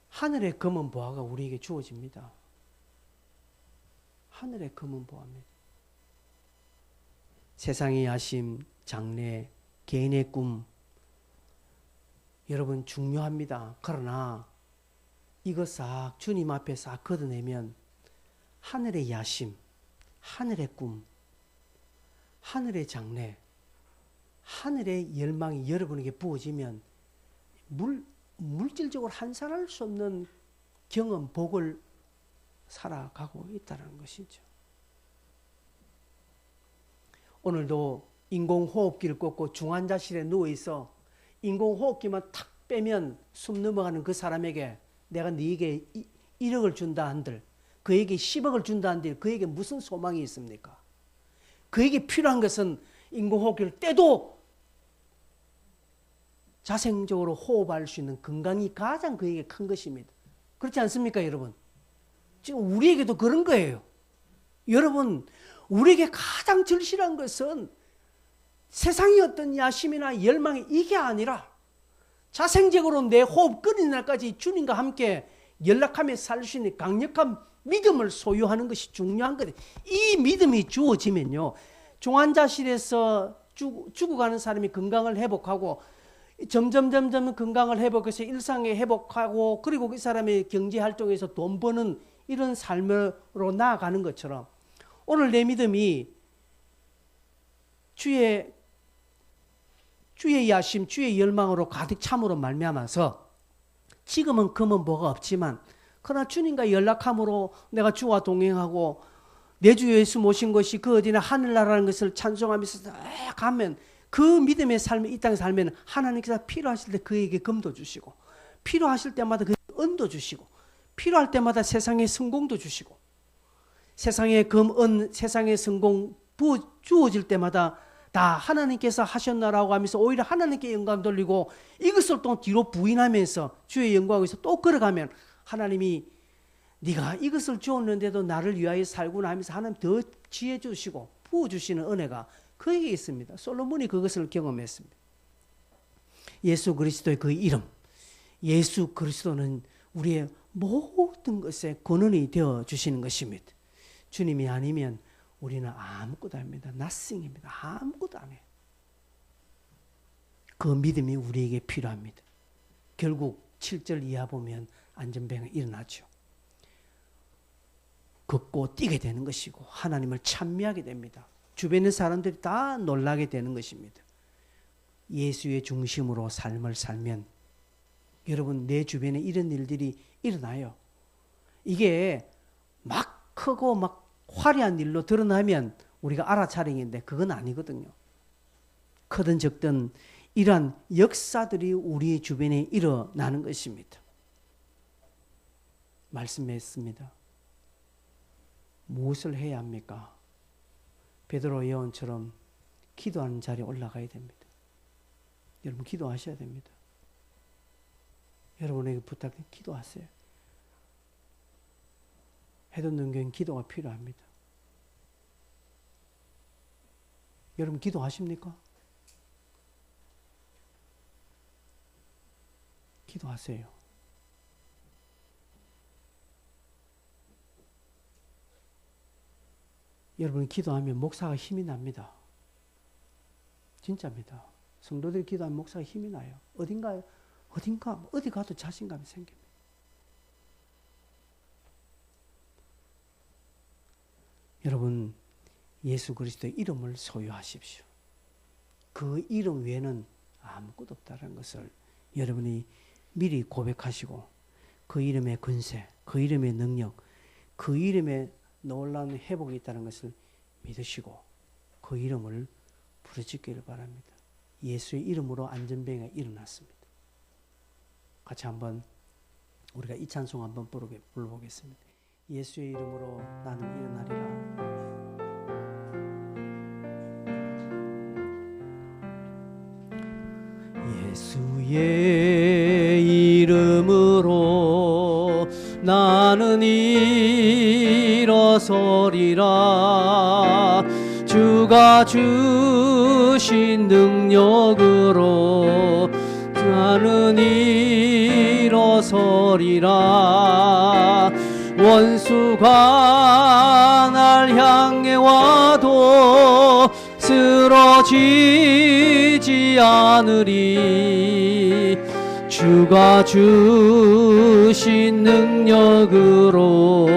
하늘의 금은 보화가 우리에게 주어집니다. 하늘의 금은 보화입니다. 세상의 야심, 장래, 개인의 꿈, 여러분 중요합니다. 그러나 이것 싹 주님 앞에 싹 걷어내면 하늘의 야심, 하늘의 꿈, 하늘의 장래, 하늘의 열망이 여러분에게 부어지면 물질적으로 환산할 수 없는 경험, 복을 살아가고 있다는 것이죠. 오늘도 인공호흡기를 꽂고 중환자실에 누워있어 인공호흡기만 탁 빼면 숨 넘어가는 그 사람에게 내가 네게 1억을 준다 한들, 그에게 10억을 준다 한들 그에게 무슨 소망이 있습니까? 그에게 필요한 것은 인공호흡기를 떼도 자생적으로 호흡할 수 있는 건강이 가장 그에게 큰 것입니다. 그렇지 않습니까, 여러분? 지금 우리에게도 그런 거예요. 여러분, 우리에게 가장 절실한 것은 세상의 어떤 야심이나 열망이 이게 아니라 자생적으로 내 호흡 끊는 날까지 주님과 함께 연락하며 살 수 있는 강력한 믿음을 소유하는 것이 중요한 거예요. 이 믿음이 주어지면요, 중환자실에서 죽어가는 사람이 건강을 회복하고 점점 건강을 회복해서 일상에 회복하고, 그리고 그 사람의 경제활동에서 돈 버는 이런 삶으로 나아가는 것처럼 오늘 내 믿음이 주의 야심, 주의 열망으로 가득 참으로 말미암아서 지금은 금은 뭐가 없지만 그러나 주님과 연락함으로 내가 주와 동행하고 내 주 예수 모신 것이 그 어디나 하늘나라라는 것을 찬송하면서 가면 그 믿음의 삶을 이 땅에 살면 하나님께서 필요하실 때 그에게 금도 주시고 필요하실 때마다 그에게 은도 주시고 필요할 때마다 세상의 성공도 주시고 세상의 금, 은, 세상의 성공 주어질 때마다 다 하나님께서 하셨나라고 하면서 오히려 하나님께 영광 돌리고 이것을 또 뒤로 부인하면서 주의 영광을 위해서 또 걸어가면 하나님이 네가 이것을 주었는데도 나를 위하여 살구나 하면서 하나님 더 지혜 주시고 부어주시는 은혜가 그에게 있습니다. 솔로몬이 그것을 경험했습니다. 예수 그리스도의 그 이름, 예수 그리스도는 우리의 모든 것에 근원이 되어 주시는 것입니다. 주님이 아니면 우리는 아무것도 아닙니다. nothing입니다. 아무것도 안 해요. 그 믿음이 우리에게 필요합니다. 결국 7절 이하 보면 안전병이 일어나죠. 걷고 뛰게 되는 것이고 하나님을 찬미하게 됩니다. 주변의 사람들이 다 놀라게 되는 것입니다. 예수의 중심으로 삶을 살면 여러분 내 주변에 이런 일들이 일어나요. 이게 막 크고 막 화려한 일로 드러나면 우리가 알아차리는데 그건 아니거든요. 크든 적든 이러한 역사들이 우리 주변에 일어나는 것입니다. 말씀했습니다. 무엇을 해야 합니까? 베드로 예언처럼 기도하는 자리에 올라가야 됩니다. 여러분 기도하셔야 됩니다. 여러분에게 부탁드립니다. 기도하세요. 해돋는교회는 기도가 필요합니다. 여러분 기도하십니까? 기도하세요. 여러분 기도하면 목사가 힘이 납니다. 진짜입니다. 성도들이 기도하면 목사가 힘이 나요. 어디 가도 자신감이 생깁니다. 여러분 예수 그리스도의 이름을 소유하십시오. 그 이름 외에는 아무것도 없다는 것을 여러분이 미리 고백하시고 그 이름의 권세, 그 이름의 능력, 그 이름에 놀라운 회복이 있다는 것을 믿으시고 그 이름을 부르짖기를 바랍니다. 예수의 이름으로 안전병이 일어났습니다. 같이 한번 우리가 이 찬송 한번 불러보겠습니다. 예수의 이름으로 나는 일어나리라. 예수의 이름으로 나는 일어서리라. 주가 주신 능력으로 나는 일어서리라. 원수가 날 향해 와도 쓰러지지 않으리. 주가 주신 능력으로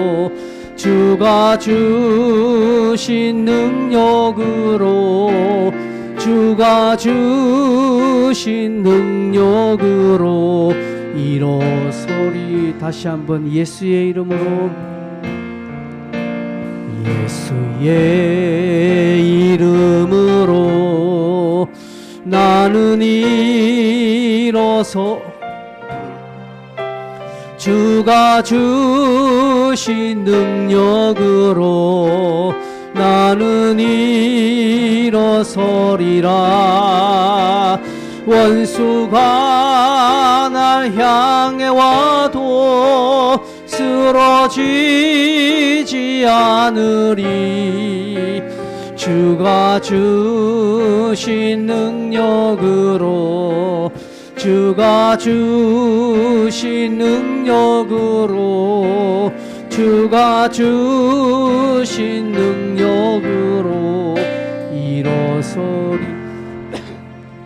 주가 주신 능력으로 주가 주신 능력으로 일어서리. 다시 한번 예수의 이름으로 예수의 이름으로 나는 일어서 주가 주신 능력으로 나는 일어서리라. 원수가 날 향해 와도 쓰러지지 않으리. 주가 주신 능력으로 주가 주신 능력으로 주가 주신 능력으로 일어서리.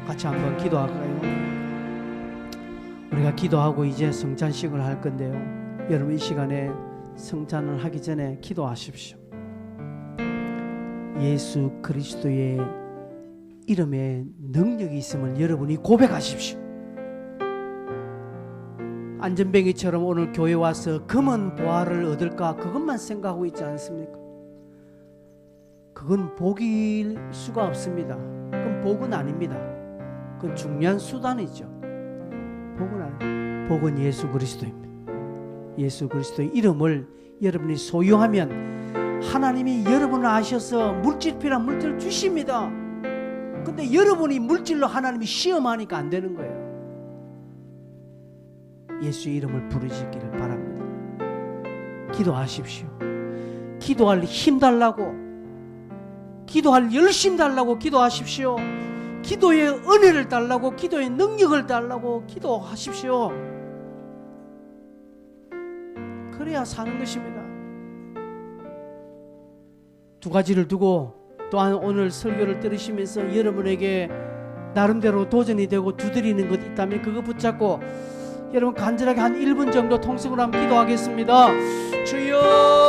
같이 한번 기도할까요? 우리가 기도하고 이제 성찬식을 할 건데요, 여러분 이 시간에 성찬을 하기 전에 기도하십시오. 예수 그리스도의 이름에 능력이 있음을 여러분이 고백하십시오. 안전뱅이처럼 오늘 교회 와서 금은 보화를 얻을까 그것만 생각하고 있지 않습니까? 그건 복일 수가 없습니다. 그건 복은 아닙니다. 그건 중요한 수단이죠. 복은 아닙니다. 복은 예수 그리스도입니다. 예수 그리스도의 이름을 여러분이 소유하면 하나님이 여러분을 아셔서 물질필요한 물질을 주십니다. 근데 여러분이 물질로 하나님이 시험하니까 안 되는 거예요. 예수의 이름을 부르시기를 바랍니다. 기도하십시오. 기도할 힘 달라고, 기도할 열심 달라고 기도하십시오. 기도의 은혜를 달라고, 기도의 능력을 달라고 기도하십시오. 그래야 사는 것입니다. 두 가지를 두고 또한 오늘 설교를 들으시면서 여러분에게 나름대로 도전이 되고 두드리는 것 있다면 그거 붙잡고 여러분 간절하게 한 1분 정도 통성으로 한번 기도하겠습니다. 주여